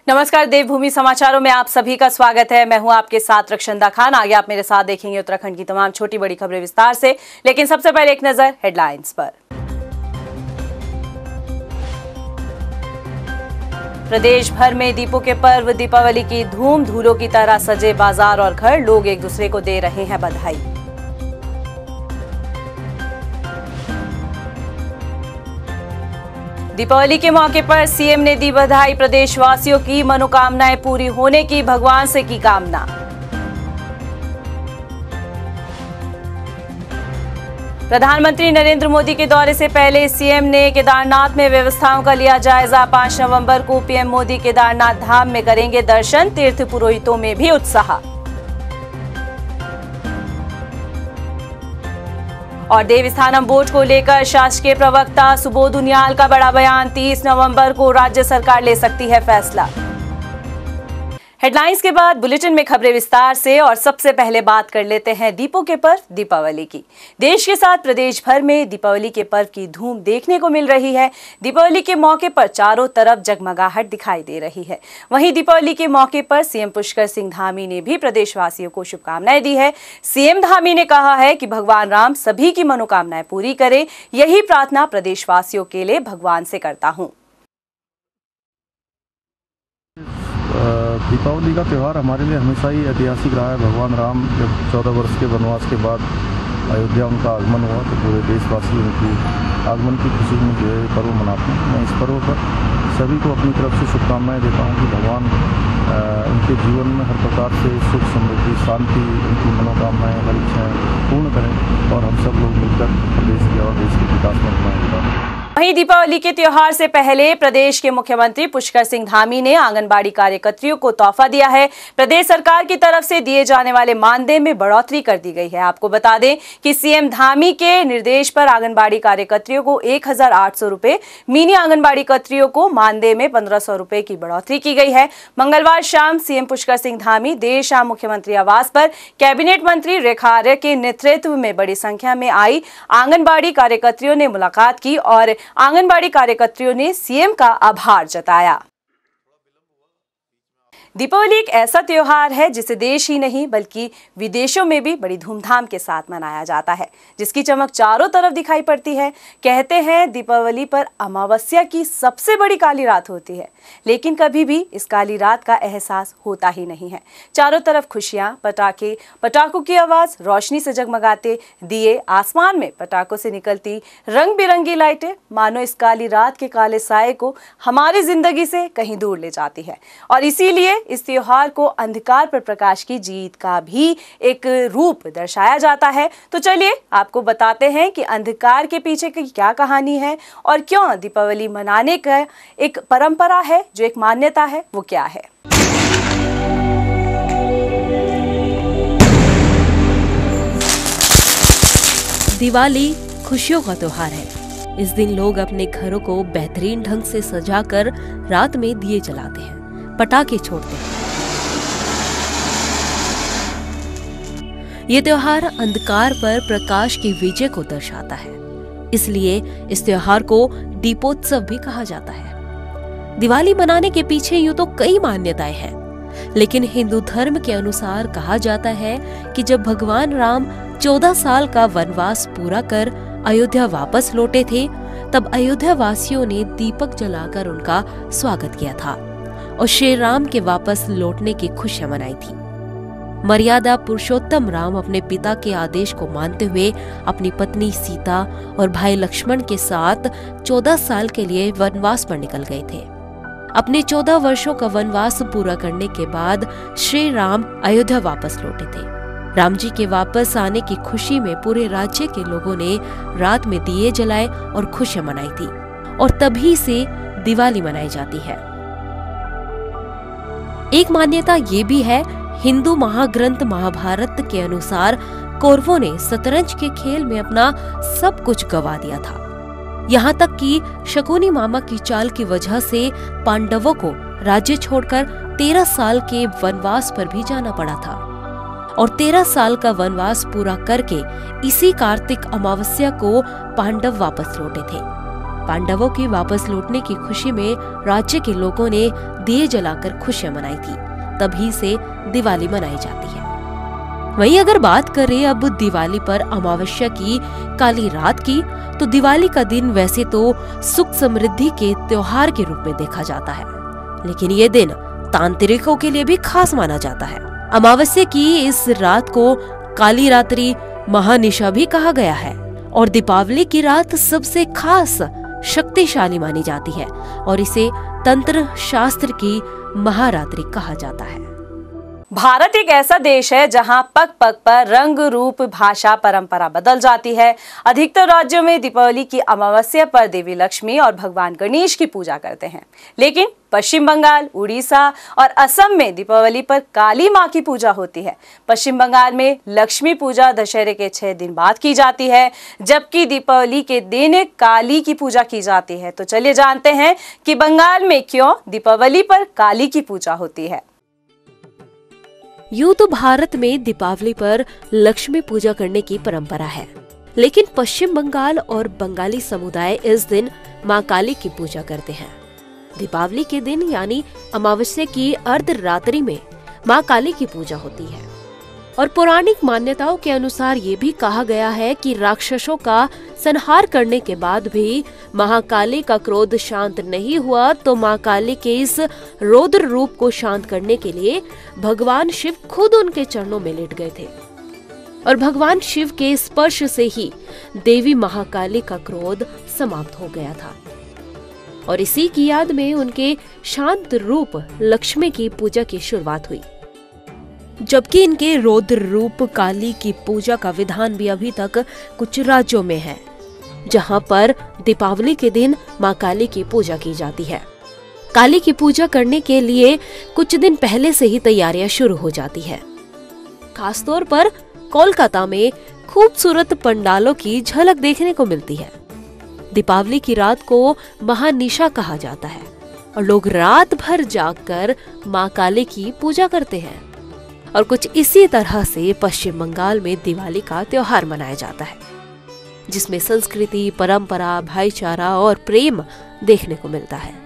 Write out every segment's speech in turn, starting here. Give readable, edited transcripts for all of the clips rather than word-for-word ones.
नमस्कार, देवभूमि समाचारों में आप सभी का स्वागत है। मैं हूं आपके साथ रक्षंदा खान। आगे आप मेरे साथ देखेंगे उत्तराखंड की तमाम छोटी बड़ी खबरें विस्तार से, लेकिन सबसे पहले एक नजर हेडलाइंस पर। प्रदेश भर में दीपों के पर्व दीपावली की धूम धूलों की तरह सजे बाजार और घर, लोग एक दूसरे को दे रहे हैं बधाई। दीपावली के मौके पर सीएम ने दी बधाई, प्रदेशवासियों की मनोकामनाएं पूरी होने की भगवान से की कामना। प्रधानमंत्री नरेंद्र मोदी के दौरे से पहले सीएम ने केदारनाथ में व्यवस्थाओं का लिया जायजा। 5 नवंबर को पीएम मोदी केदारनाथ धाम में करेंगे दर्शन, तीर्थ पुरोहितों में भी उत्साह। और देवस्थानम बोर्ड को लेकर शासकीय प्रवक्ता सुबोध उनियाल का बड़ा बयान, 30 नवंबर को राज्य सरकार ले सकती है फैसला। हेडलाइंस के बाद बुलेटिन में खबरें विस्तार से। और सबसे पहले बात कर लेते हैं दीपों के पर्व दीपावली की। देश के साथ प्रदेश भर में दीपावली के पर्व की धूम देखने को मिल रही है। दीपावली के मौके पर चारों तरफ जगमगाहट दिखाई दे रही है। वहीं दीपावली के मौके पर सीएम पुष्कर सिंह धामी ने भी प्रदेशवासियों को शुभकामनाएं दी है। सीएम धामी ने कहा है कि भगवान राम सभी की मनोकामनाएं पूरी करे, यही प्रार्थना प्रदेशवासियों के लिए भगवान से करता हूँ। दीपावली का त्यौहार हमारे लिए हमेशा ही ऐतिहासिक रहा है। भगवान राम जब 14 वर्ष के वनवास के बाद अयोध्या उनका आगमन हुआ तो पूरे देशवासी उनकी आगमन की खुशी में जो है पर्व मनाते हैं। मैं इस पर्व पर सभी को अपनी तरफ से शुभकामनाएं देता हूं कि भगवान उनके जीवन में हर प्रकार से सुख समृद्धि शांति, उनकी मनोकामनाएं हर इच्छाएँ पूर्ण करें और हम सब लोग मिलकर प्रदेश के और देश के विकास में अपना योगदान। वहीं दीपावली के त्योहार से पहले प्रदेश के मुख्यमंत्री पुष्कर सिंह धामी ने आंगनबाड़ी कार्यकर्तियों को तोहफा दिया है। प्रदेश सरकार की तरफ से दिए जाने वाले मानदेय में बढ़ोतरी कर दी गई है। आपको बता दें कि सीएम धामी के निर्देश पर आंगनबाड़ी कार्यकर्तियों को 1800 रुपए, मिनी आंगनबाड़ी कर्तियों को मानदेय में 1500 रुपए की बढ़ोतरी की गई है। मंगलवार शाम सीएम पुष्कर सिंह धामी देर शाम मुख्यमंत्री आवास पर कैबिनेट मंत्री रेखा आर्य के नेतृत्व में बड़ी संख्या में आई आंगनबाड़ी कार्यकर्तियों ने मुलाकात की और आंगनबाड़ी कार्यकर्तियों ने सीएम का आभार जताया। दीपावली एक ऐसा त्योहार है जिसे देश ही नहीं बल्कि विदेशों में भी बड़ी धूमधाम के साथ मनाया जाता है, जिसकी चमक चारों तरफ दिखाई पड़ती है। कहते हैं दीपावली पर अमावस्या की सबसे बड़ी काली रात होती है, लेकिन कभी भी इस काली रात का एहसास होता ही नहीं है। चारों तरफ खुशियां, पटाखे, पटाखों की आवाज, रोशनी से जगमगाते दिए, आसमान में पटाखों से निकलती रंग बिरंगी लाइटें मानो इस काली रात के काले साए को हमारी जिंदगी से कहीं दूर ले जाती है। और इसीलिए इस त्योहार को अंधकार पर प्रकाश की जीत का भी एक रूप दर्शाया जाता है। तो चलिए आपको बताते हैं कि अंधकार के पीछे की क्या कहानी है और क्यों दीपावली मनाने का एक परंपरा है, जो एक मान्यता है, वो क्या है। दिवाली खुशियों का त्योहार है। इस दिन लोग अपने घरों को बेहतरीन ढंग से सजाकर रात में दिए जलाते हैं, पटाखे छोड़ते हैं। ये त्योहार अंधकार पर प्रकाश की विजय को दर्शाता है, इसलिए इस त्योहार को दीपोत्सव भी कहा जाता है। दिवाली मनाने के पीछे यूं तो कई मान्यताएं हैं, लेकिन हिंदू धर्म के अनुसार कहा जाता है कि जब भगवान राम 14 साल का वनवास पूरा कर अयोध्या वापस लौटे थे, तब अयोध्या वासियों ने दीपक जलाकर उनका स्वागत किया था और श्री राम के वापस लौटने की खुशियां मनाई थी। मर्यादा पुरुषोत्तम राम अपने पिता के आदेश को मानते हुए अपनी पत्नी सीता और भाई लक्ष्मण के साथ 14 साल के लिए वनवास पर निकल गए थे। अपने 14 वर्षों का वनवास पूरा करने के बाद श्री राम अयोध्या वापस लौटे थे। राम जी के वापस आने की खुशी में पूरे राज्य के लोगों ने रात में दिए जलाए और खुशियां मनाई थी, और तभी से दिवाली मनाई जाती है। एक मान्यता ये भी है, हिंदू महाग्रंथ महाभारत के अनुसार कौरवों ने शतरंज के खेल में अपना सब कुछ गवा दिया था। यहाँ तक कि शकुनी मामा की चाल की वजह से पांडवों को राज्य छोड़कर 13 साल के वनवास पर भी जाना पड़ा था, और 13 साल का वनवास पूरा करके इसी कार्तिक अमावस्या को पांडव वापस लौटे थे। पांडवों के वापस लौटने की खुशी में राज्य के लोगों ने दिए जलाकर खुशियां मनाई थी। तभी से दिवाली मनाई जाती है। वहीं अगर बात करें अब दिवाली पर अमावस्या की काली रात की, तो दिवाली का दिन वैसे तो सुख समृद्धि के त्योहार के रूप में देखा जाता है, लेकिन ये दिन तांत्रिकों के लिए भी खास माना जाता है। अमावस्या की इस रात को काली रात्रि महानिशा भी कहा गया है और दीपावली की रात सबसे खास शक्तिशाली मानी जाती है और इसे तंत्र शास्त्र की महारात्रि कहा जाता है। भारत एक ऐसा देश है जहां पग पग पर रंग रूप भाषा परंपरा बदल जाती है। अधिकतर राज्यों में दीपावली की अमावस्या पर देवी लक्ष्मी और भगवान गणेश की पूजा करते हैं, लेकिन पश्चिम बंगाल, उड़ीसा और असम में दीपावली पर काली मां की पूजा होती है। पश्चिम बंगाल में लक्ष्मी पूजा दशहरे के 6 दिन बाद की जाती है, जबकि दीपावली के दिन काली की पूजा की जाती है। तो चलिए जानते हैं कि बंगाल में क्यों दीपावली पर काली की पूजा होती है। यूं तो भारत में दीपावली पर लक्ष्मी पूजा करने की परंपरा है, लेकिन पश्चिम बंगाल और बंगाली समुदाय इस दिन मां काली की पूजा करते हैं। दीपावली के दिन यानी अमावस्या की अर्धरात्रि में मां काली की पूजा होती है और पौराणिक मान्यताओं के अनुसार ये भी कहा गया है कि राक्षसों का संहार करने के बाद भी महाकाली का क्रोध शांत नहीं हुआ, तो मां काली के इस रौद्र रूप को शांत करने के लिए भगवान शिव खुद उनके चरणों में लेट गए थे और भगवान शिव के स्पर्श से ही देवी महाकाली का क्रोध समाप्त हो गया था और इसी की याद में उनके शांत रूप लक्ष्मी की पूजा की शुरुआत हुई। जबकि इनके रौद्र रूप काली की पूजा का विधान भी अभी तक कुछ राज्यों में है, जहां पर दीपावली के दिन मां काली की पूजा की जाती है। काली की पूजा करने के लिए कुछ दिन पहले से ही तैयारियां शुरू हो जाती है। खासतौर पर कोलकाता में खूबसूरत पंडालों की झलक देखने को मिलती है। दीपावली की रात को महानिशा कहा जाता है और लोग रात भर जागकर मां काली की पूजा करते हैं और कुछ इसी तरह से पश्चिम बंगाल में दिवाली का त्योहार मनाया जाता है, जिसमें संस्कृति, परंपरा, भाईचारा और प्रेम देखने को मिलता है।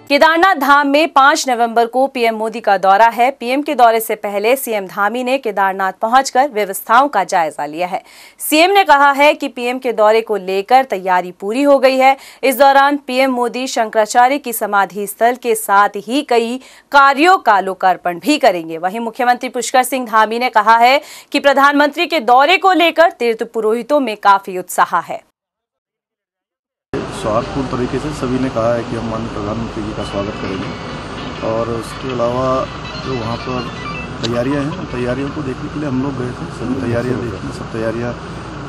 केदारनाथ धाम में 5 नवंबर को पीएम मोदी का दौरा है। पीएम के दौरे से पहले सीएम धामी ने केदारनाथ पहुंचकर व्यवस्थाओं का जायजा लिया है। सीएम ने कहा है कि पीएम के दौरे को लेकर तैयारी पूरी हो गई है। इस दौरान पीएम मोदी शंकराचार्य की समाधि स्थल के साथ ही कई कार्यों का लोकार्पण भी करेंगे। वहीं मुख्यमंत्री पुष्कर सिंह धामी ने कहा है कि प्रधानमंत्री के दौरे को लेकर तीर्थ पुरोहितों में काफी उत्साह है। सौहार्दपूर्ण तरीके से सभी ने कहा है कि हम माननीय प्रधानमंत्री जी का स्वागत करेंगे और उसके अलावा जो वहाँ पर तैयारियां हैं, तैयारियों को देखने के लिए हम लोग गए थे। सभी तैयारियां देखी, सब तैयारियां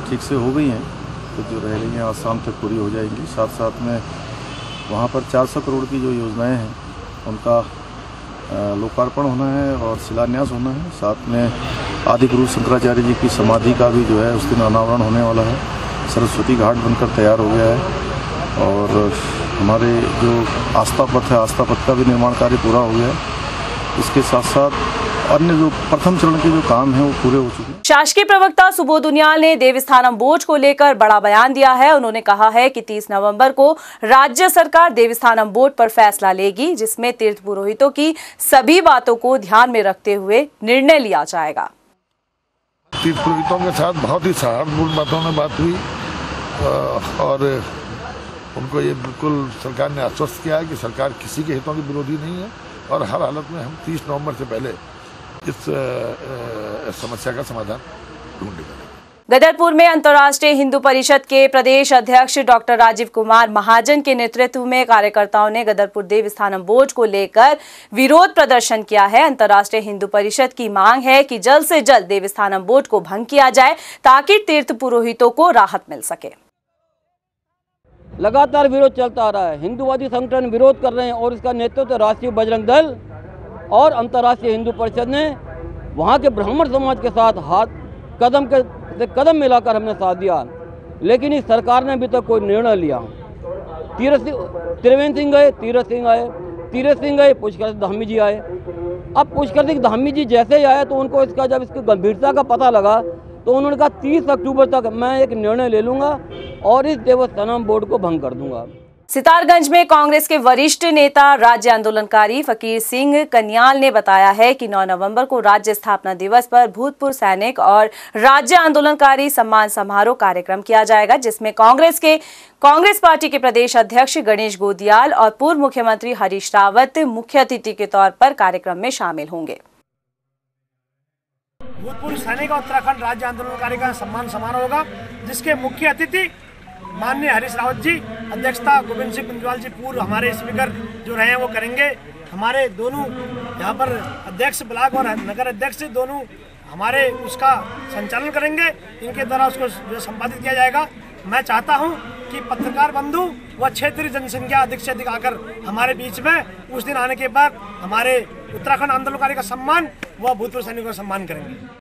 ठीक से हो गई हैं, तो जो रह गई हैं आज शाम तक पूरी हो जाएंगी। साथ साथ में वहाँ पर 400 करोड़ की जो योजनाएँ हैं उनका लोकार्पण होना है और शिलान्यास होना है। साथ में आदि गुरु शंकराचार्य जी की समाधि का भी जो है उस दिन अनावरण होने वाला है। सरस्वती घाट बनकर तैयार हो गया है और हमारे जो आस्था पथ है, आस्था पथ का भी निर्माण कार्य पूरा हो गया है। इसके साथ साथ अन्य जो प्रथम चरण के जो काम है वो पूरे हो चुके हैं। शासकीय प्रवक्ता सुबोध उनियाल ने देवस्थानम बोर्ड को लेकर बड़ा बयान दिया है। उन्होंने कहा है कि 30 नवंबर को राज्य सरकार देवस्थानम बोर्ड पर फैसला लेगी, जिसमें तीर्थ पुरोहितों की सभी बातों को ध्यान में रखते हुए निर्णय लिया जाएगा। तीर्थ पुरोहितों के साथ बहुत ही सौहार्दपूर्ण बातों में बात हुई और उनको ये बिल्कुल सरकार ने आश्वस्त किया है कि सरकार किसी के हितों की विरोधी नहीं है और हर हालत में हम 30 नवंबर से पहले इस समस्या का समाधान ढूंढेंगे। गदरपुर में अंतर्राष्ट्रीय हिंदू परिषद के प्रदेश अध्यक्ष डॉक्टर राजीव कुमार महाजन के नेतृत्व में कार्यकर्ताओं ने गदरपुर देवस्थानम बोर्ड को लेकर विरोध प्रदर्शन किया है। अंतर्राष्ट्रीय हिंदू परिषद की मांग है कि जल्द से जल्द देवस्थानम बोर्ड को भंग किया जाए ताकि तीर्थ पुरोहितों को राहत मिल सके। लगातार विरोध चलता आ रहा है। हिंदूवादी संगठन विरोध कर रहे हैं और इसका नेतृत्व राष्ट्रीय बजरंग दल और अंतर्राष्ट्रीय हिंदू परिषद ने वहाँ के ब्राह्मण समाज के साथ कदम मिलाकर हमने साथ दिया, लेकिन इस सरकार ने अभी तक कोई निर्णय लिया। त्रिवेंद्र सिंह गए, तीरथ सिंह गए, पुष्कर धामी जी आए। अब पुष्कर सिंह धामी जी जैसे ही आए तो उनको जब इसकी गंभीरता का पता लगा तो उन्होंने कहा 30 अक्टूबर तक मैं एक निर्णय ले लूँगा और इस देवस्थानम बोर्ड को भंग कर दूंगा। सितारगंज में कांग्रेस के वरिष्ठ नेता राज्य आंदोलनकारी फकीर सिंह कन्याल ने बताया है कि 9 नवंबर को राज्य स्थापना दिवस पर भूतपूर्व सैनिक और राज्य आंदोलनकारी सम्मान समारोह कार्यक्रम किया जाएगा, जिसमें कांग्रेस पार्टी के प्रदेश अध्यक्ष गणेश गोदियाल और पूर्व मुख्यमंत्री हरीश रावत मुख्य अतिथि के तौर पर कार्यक्रम में शामिल होंगे। भूतपूर्व सैनिक और उत्तराखंड राज्य आंदोलनकारी का सम्मान समारोह होगा, जिसके मुख्य अतिथि माननीय हरीश रावत जी, अध्यक्षता गोविंद सिंह कुंजवाल जी पूर्व हमारे स्पीकर जो रहे हैं वो करेंगे। हमारे दोनों यहाँ पर अध्यक्ष ब्लॉक और नगर अध्यक्ष दोनों हमारे उसका संचालन करेंगे, इनके द्वारा उसको जो संपादित किया जाएगा। मैं चाहता हूँ कि पत्रकार बंधु व क्षेत्रीय जनसंख्या अधिक से अधिक आकर हमारे बीच में उस दिन आने के बाद हमारे उत्तराखंड आंदोलनकारी का सम्मान व भूतपूर्व सैनिकों का सम्मान करेंगे।